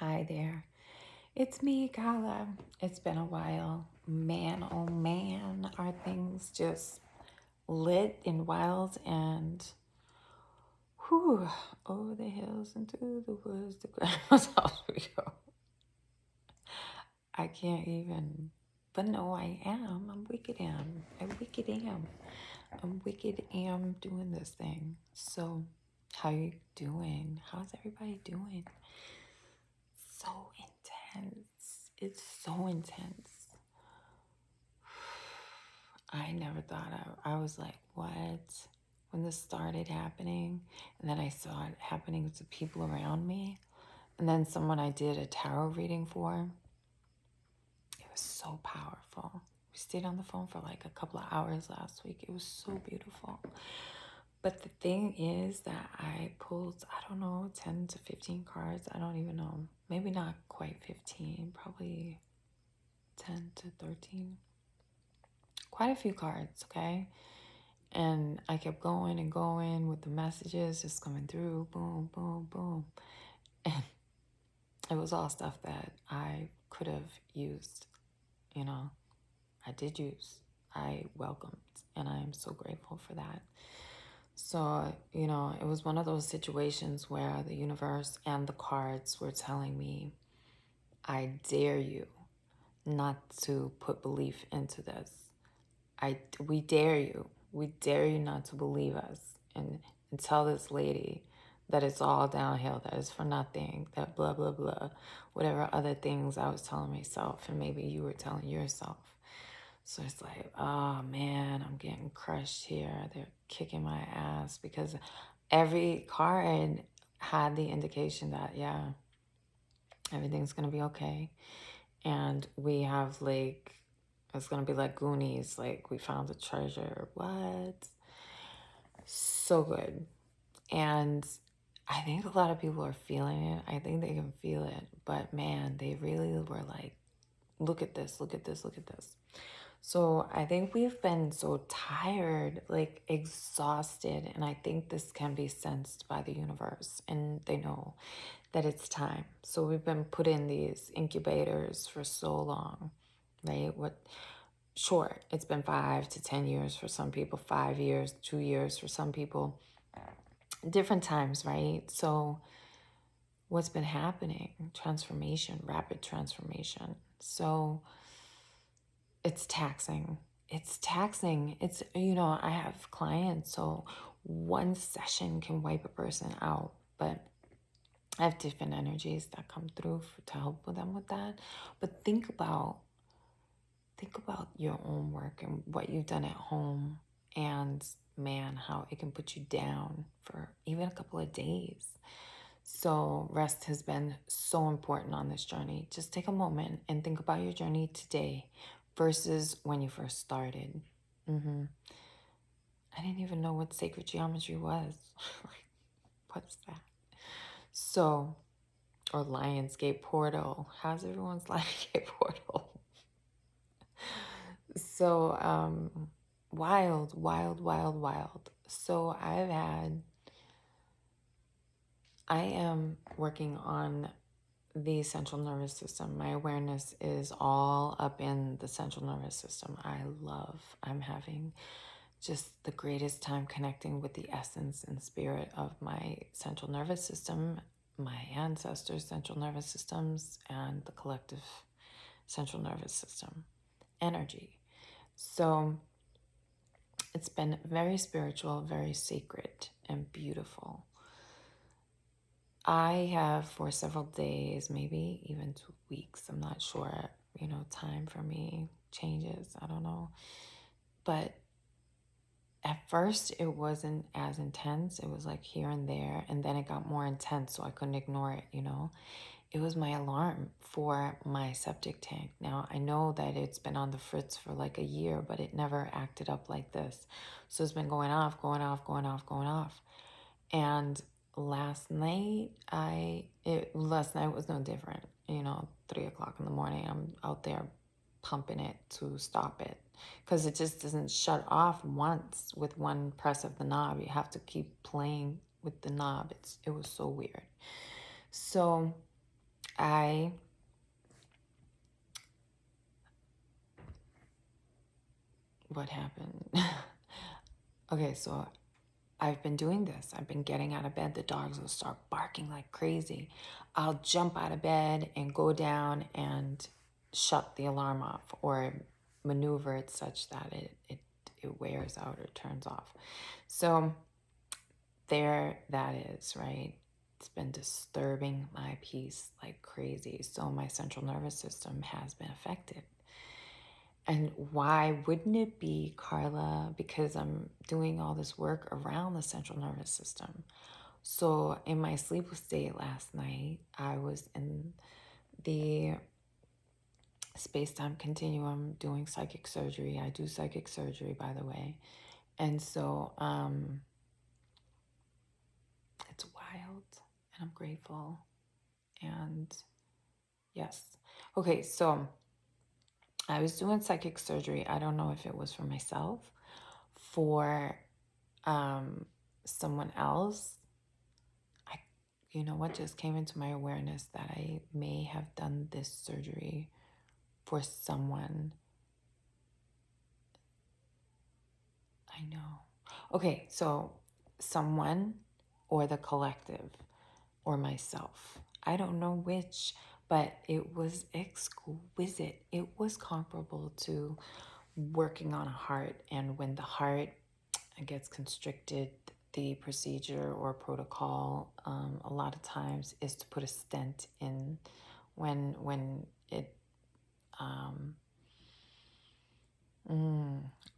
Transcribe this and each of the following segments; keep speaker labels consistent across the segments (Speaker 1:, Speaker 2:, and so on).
Speaker 1: Hi there. It's me, Kala. It's been a while. Man, oh man, are things just lit and wild and whew, over the hills into the woods, the grounds, out we go. I can't even, but no, I am. I'm wicked am. I wicked am. I'm wicked am doing this thing. So, how you doing? How's everybody doing? So intense. It's so intense. I never thought I was like, what? When this started happening, and then I saw it happening to people around me, and then someone I did a tarot reading for, it was so powerful. We stayed on the phone for like a couple of hours last week. It was so beautiful. But the thing is that I pulled, I don't know, 10 to 15 cards. I don't even know. Maybe not quite 15, probably 10 to 13. Quite a few cards, okay? And I kept going and going with the messages just coming through, boom, boom, boom. And it was all stuff that I could have used, you know, I did use, I welcomed, and I am so grateful for that. So, it was one of those situations where the universe and the cards were telling me, I dare you not to put belief into this. We dare you. We dare you not to believe us and tell this lady that it's all downhill, that it's for nothing, that blah, blah, blah, whatever other things I was telling myself and maybe you were telling yourself. So it's like, oh man, I'm getting crushed here. They're kicking my ass because every card had the indication that, yeah, everything's going to be okay. And we have like, it's going to be like Goonies, like we found the treasure. What? So good. And I think a lot of people are feeling it. I think they can feel it. But man, they really were like, look at this, look at this, look at this. So I think we've been so tired, like exhausted. And I think this can be sensed by the universe. And they know that it's time. So we've been put in these incubators for so long, right? Sure, it's been 5 to 10 years for some people, 5 years, 2 years for some people, different times, right? So what's been happening? Transformation, rapid transformation. So it's taxing. It's taxing. I have clients, so one session can wipe a person out, but I have different energies that come through to help with them with that. But think about your own work and what you've done at home, and man, how it can put you down for even a couple of days. So rest has been so important on this journey. Just take a moment and think about your journey today versus when you first started. I didn't even know what sacred geometry was. What's that? So, or Lionsgate Portal. How's everyone's Lionsgate Portal? So, wild, wild, wild, wild. So I am working on the central nervous system. My awareness is all up in the central nervous system. I'm having just the greatest time connecting with the essence and spirit of my central nervous system, my ancestors' central nervous systems, and the collective central nervous system energy. So it's been very spiritual, very sacred, and beautiful. I have for several days, maybe even 2 weeks, I'm not sure, time for me changes, I don't know. But at first it wasn't as intense. It was like here and there, and then it got more intense, so I couldn't ignore it. It was my alarm for my septic tank. Now, I know that it's been on the fritz for like a year, but it never acted up like this. So it's been going off, going off, going off, going off. And last night was no different. 3 o'clock in the morning, I'm out there pumping it to stop it because it just doesn't shut off once with one press of the knob. You have to keep playing with the knob. It was so weird. So I what happened? Okay, so I've been doing this. I've been getting out of bed. The dogs will start barking like crazy. I'll jump out of bed and go down and shut the alarm off or maneuver it such that it wears out or turns off. So there that is, right? It's been disturbing my peace like crazy. So my central nervous system has been affected. And why wouldn't it be, Carla? Because I'm doing all this work around the central nervous system. So in my sleep state last night, I was in the space-time continuum doing psychic surgery. I do psychic surgery, by the way. And so it's wild and I'm grateful. And yes. Okay, so I was doing psychic surgery. I don't know if it was for myself, for someone else. You know what just came into my awareness that I may have done this surgery for someone. I know. Okay, so someone or the collective or myself. I don't know which, but it was exquisite. It was comparable to working on a heart. And when the heart gets constricted, the procedure or protocol a lot of times is to put a stent in when it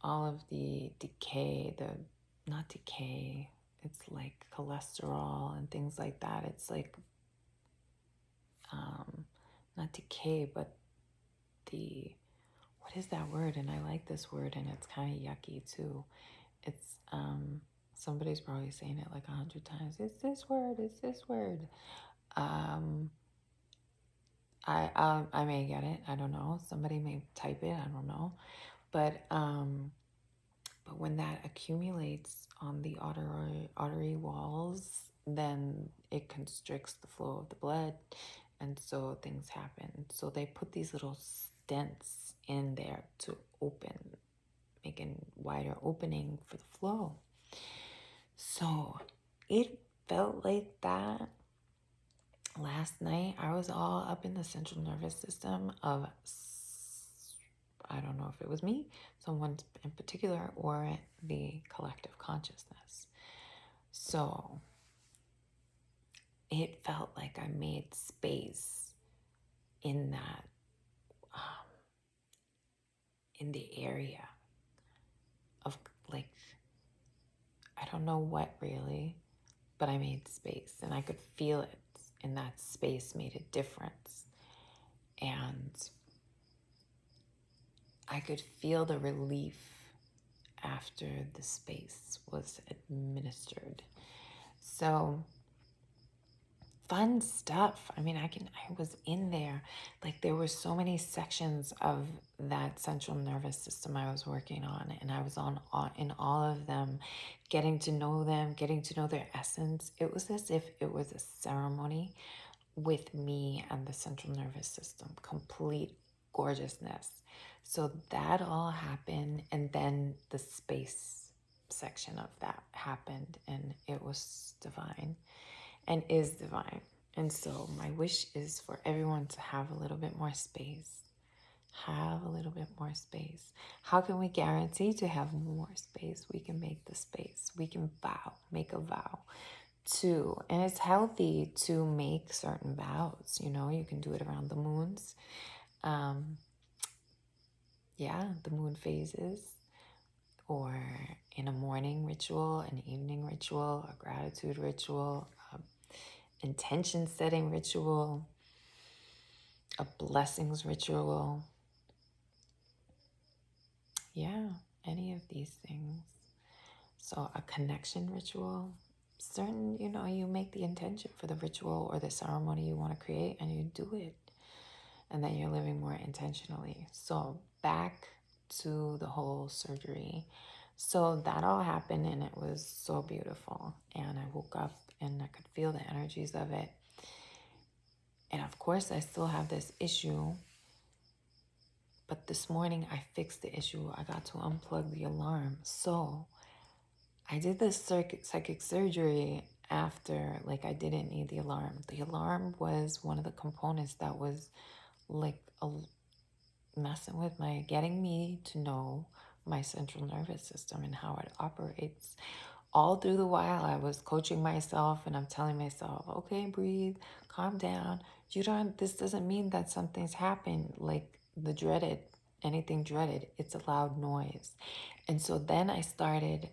Speaker 1: all of the decay, the not decay, it's like cholesterol and things like that. It's like not decay, but the what is that word? And I like this word, and it's kind of yucky too. It's somebody's probably saying it like 100 times. It's this word. It's this word. Um, I may get it. I don't know. Somebody may type it. I don't know. But when that accumulates on the artery walls, then it constricts the flow of the blood, and so things happen. So they put these little stents in there to open, making wider opening for the flow. So it felt like that last night. I was all up in the central nervous system of, I don't know if it was me, someone in particular, or the collective consciousness. So it felt like I made space in that, in the area of like, I don't know what really, but I made space and I could feel it. And that space made a difference. And I could feel the relief after the space was administered. So fun stuff. I mean, I was in there. Like there were so many sections of that central nervous system I was working on, and I was in all of them, getting to know them, getting to know their essence. It was as if it was a ceremony with me and the central nervous system. Complete gorgeousness. So that all happened, and then the space section of that happened, and it was divine and is divine. And so my wish is for everyone to have a little bit more space. Have a little bit more space. How can we guarantee to have more space? We can make the space. We can make a vow to, and it's healthy to make certain vows. You know, you can do it around the moons. The moon phases, or in a morning ritual, an evening ritual, a gratitude ritual, intention setting ritual, a blessings ritual. Yeah, any of these things. So a connection ritual, certain, you make the intention for the ritual or the ceremony you want to create and you do it. And then you're living more intentionally. So back to the whole surgery. So that all happened and it was so beautiful. And I woke up and I could feel the energies of it. And of course, I still have this issue. But this morning, I fixed the issue. I got to unplug the alarm. So I did this psychic surgery after, like, I didn't need the alarm. The alarm was one of the components that was like messing with my, getting me to know my central nervous system and how it operates. All through the while, I was coaching myself and I'm telling myself, okay, breathe, calm down. This doesn't mean that something's happened, like the dreaded, anything dreaded. It's a loud noise. And so then I started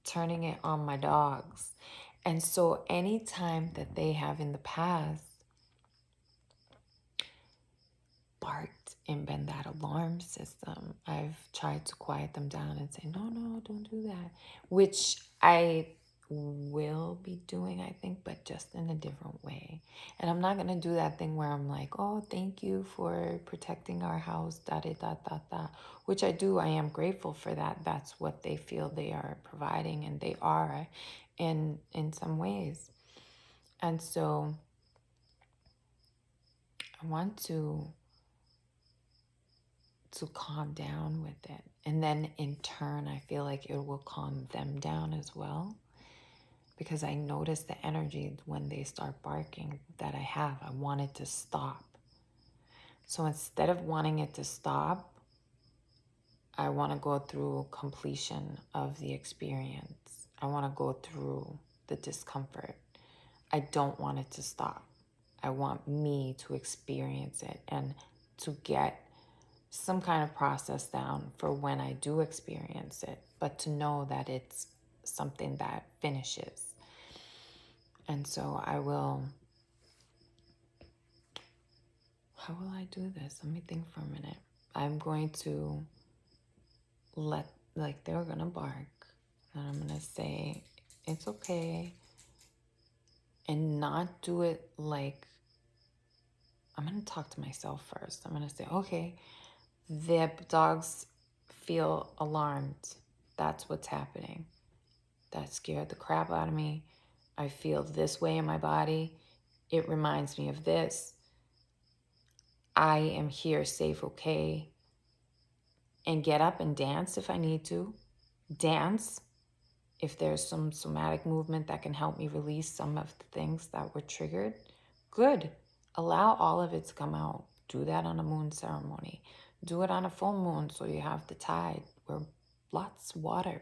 Speaker 1: turning it on my dogs. And so anytime that they have in the past barked and been that alarm system, I've tried to quiet them down and say, no, don't do that, which I will be doing, I think, but just in a different way. And I'm not going to do that thing where I'm like, oh, thank you for protecting our house, da da da da da, which I do. I am grateful for that. That's what they feel they are providing, and they are in some ways. And so I want to calm down with it. And then in turn, I feel like it will calm them down as well. Because I notice the energy when they start barking that I have. I want it to stop. So instead of wanting it to stop, I want to go through completion of the experience. I want to go through the discomfort. I don't want it to stop. I want me to experience it and to get some kind of process down for when I do experience it, but to know that it's something that finishes. And so I will, how will I do this? Let me think for a minute. I'm going to they're going to bark, and I'm going to say, it's okay, and not do it like, I'm going to talk to myself first. I'm going to say, okay, the dogs feel alarmed. That's what's happening. That scared the crap out of me. I feel this way in my body. It reminds me of this. I am here safe, okay? And get up and dance if I need to. Dance if there's some somatic movement that can help me release some of the things that were triggered. Good. Allow all of it to come out. Do that on a moon ceremony. Do it on a full moon so you have the tide where lots of water.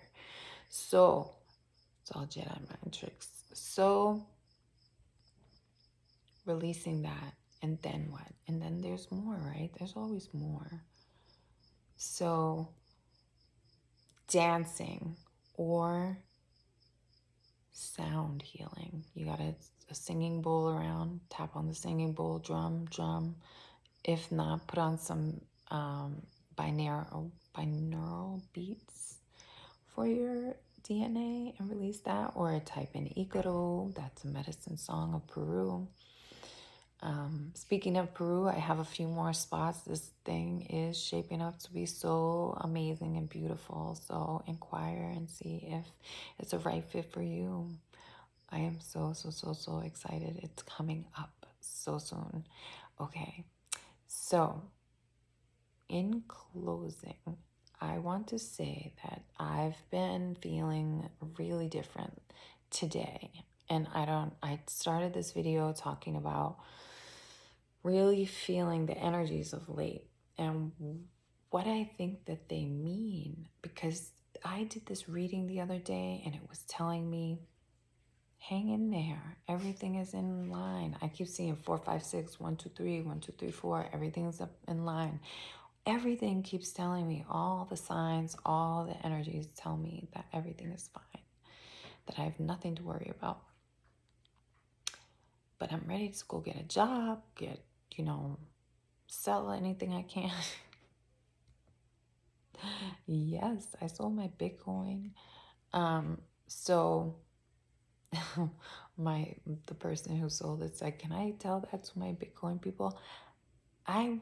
Speaker 1: So it's all Jedi mind tricks. So releasing that, and then what? And then there's more, right? There's always more. So dancing or sound healing. You got a singing bowl around, tap on the singing bowl, drum. If not, put on some binaural beats for your DNA and release that, or type in Icaro. That's a medicine song of Peru. Speaking of Peru, I have a few more spots. This thing is shaping up to be so amazing and beautiful. So inquire and see if it's a right fit for you. I am so excited. It's coming up so soon. Okay, so in closing, I want to say that I've been feeling really different today. And I started this video talking about really feeling the energies of late and what I think that they mean, because I did this reading the other day and it was telling me, hang in there, everything is in line. I keep seeing 4, 5, 6, 1, 2, 3, 1, 2, 3, 4, everything's up in line. Everything keeps telling me, all the signs, all the energies tell me that everything is fine, that I have nothing to worry about. But I'm ready to go get a job, sell anything I can. Yes, I sold my Bitcoin. So the person who sold it said, can I tell that to my Bitcoin people? I'm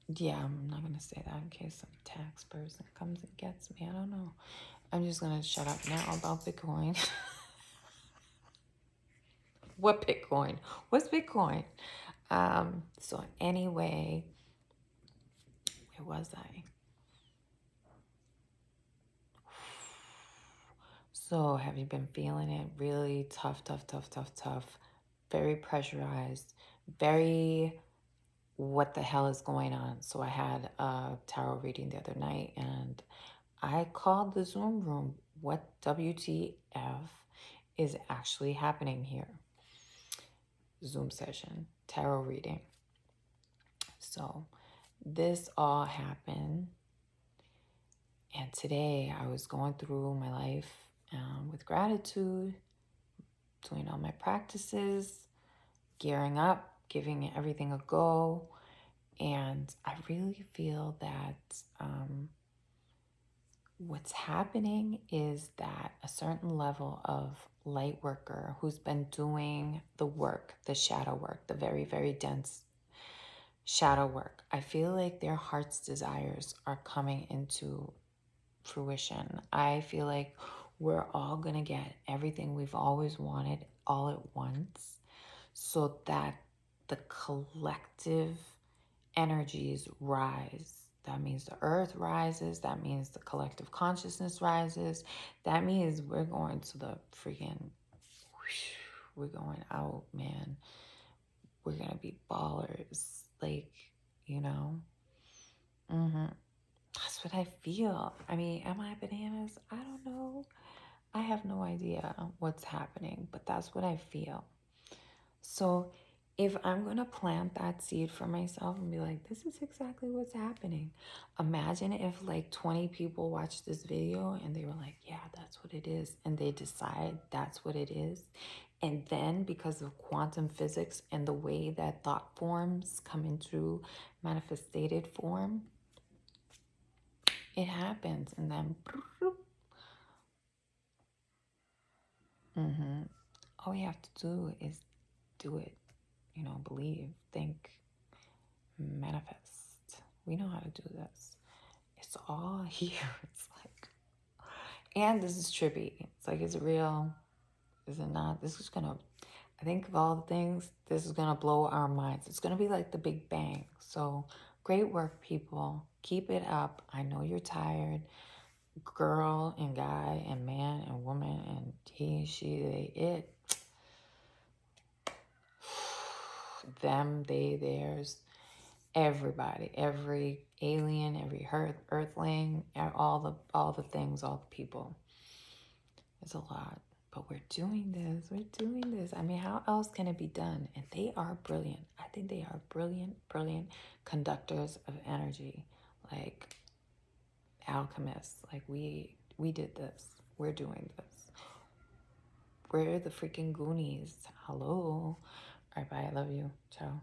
Speaker 1: not gonna say that in case some tax person comes and gets me. I don't know. I'm just gonna shut up now about Bitcoin. What Bitcoin? What's Bitcoin? So anyway, where was I? So have you been feeling it? Really tough, tough, tough, tough, tough. Very pressurized. Very what the hell is going on? So I had a tarot reading the other night and I called the Zoom room. What WTF is actually happening here? Zoom session, tarot reading. So this all happened. And today I was going through my life with gratitude, doing all my practices, gearing up, giving everything a go. And I really feel that what's happening is that a certain level of light worker who's been doing the work, the shadow work, the very, very dense shadow work, I feel like their heart's desires are coming into fruition. I feel like we're all going to get everything we've always wanted all at once so that the collective energies rise. That means the earth rises. That means the collective consciousness rises. That means we're going to the freaking, we're going out, man. We're going to be ballers. Like, you know? That's what I feel. I mean, am I bananas? I don't know. I have no idea what's happening, but that's what I feel. So if I'm going to plant that seed for myself and be like, this is exactly what's happening. Imagine if like 20 people watched this video and they were like, yeah, that's what it is. And they decide that's what it is. And then because of quantum physics and the way that thought forms come into manifested form, it happens. And then all you have to do is do it. You know, believe, think, manifest. We know how to do this. It's all here. It's like, and this is trippy. It's like, is it real? Is it not? This is gonna, I think of all the things, this is gonna blow our minds. It's gonna be like the Big Bang. So great work, people. Keep it up. I know you're tired. Girl and guy and man and woman and he, she, they, it. Them, they, theirs. Everybody, every alien, every earthling, all the things, all the people. It's a lot, but we're doing this. We're doing this. I mean, how else can it be done? And they are brilliant. I think they are brilliant, brilliant conductors of energy, like alchemists. Like we did this. We're doing this. We're the freaking Goonies. Hello. All right, bye. I love you. Ciao.